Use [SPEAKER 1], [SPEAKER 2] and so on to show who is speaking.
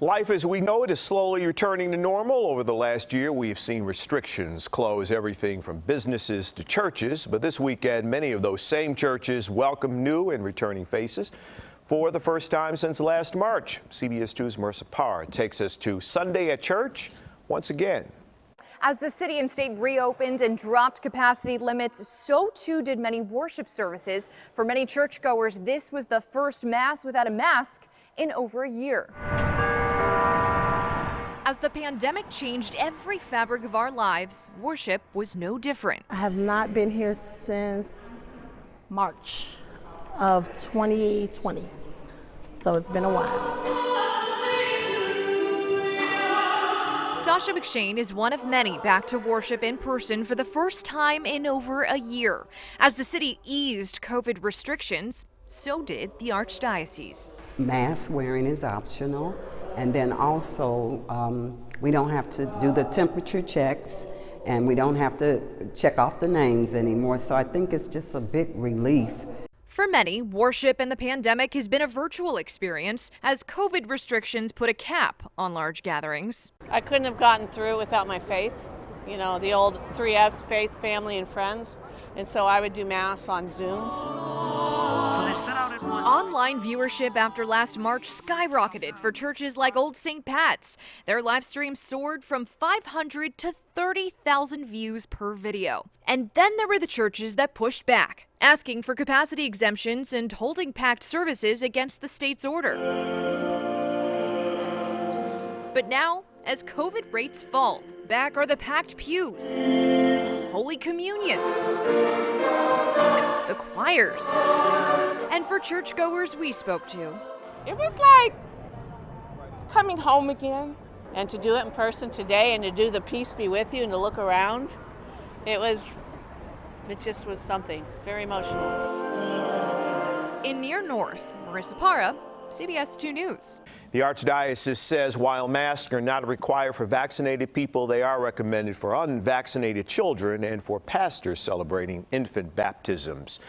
[SPEAKER 1] Life as we know it is slowly returning to normal. Over the last year, we've seen restrictions close everything from businesses to churches. But this weekend, many of those same churches welcome new and returning faces for the first time since last March. CBS 2's Marissa Parra takes us to Sunday at church once again.
[SPEAKER 2] As the city and state reopened and dropped capacity limits, so too did many worship services. For many churchgoers, this was the first Mass without a mask in over a year. As the pandemic changed every fabric of our lives, worship was no different.
[SPEAKER 3] I have not been here since March of 2020, so it's been a while.
[SPEAKER 2] Tasha McShane is one of many back to worship in person for the first time in over a year. As the city eased COVID restrictions, so did the Archdiocese.
[SPEAKER 4] Mask wearing is optional, and then also we don't have to do the temperature checks, and we don't have to check off the names anymore, so I think it's just a big relief.
[SPEAKER 2] For many, worship in the pandemic has been a virtual experience as COVID restrictions put a cap on large gatherings.
[SPEAKER 5] I couldn't have gotten through without my faith, you know, the old 3Fs, faith, family, and friends. And so I would do Mass on Zooms.
[SPEAKER 6] So they set out at once.
[SPEAKER 2] Online viewership after last March skyrocketed for churches like Old St. Pat's. Their live stream soared from 500 to 30,000 views per video. And then there were the churches that pushed back, asking for capacity exemptions and holding packed services against the state's order. But now, as COVID rates fall, back are the packed pews, Holy Communion, the choirs, and for churchgoers we spoke to,
[SPEAKER 5] It was like coming home again. And to do it in person today and to do the peace be with you and to look around, it just was something very emotional.
[SPEAKER 2] In near North, Marissa Parra, CBS 2 News.
[SPEAKER 1] The Archdiocese says while masks are not required for vaccinated people, they are recommended for unvaccinated children and for pastors celebrating infant baptisms.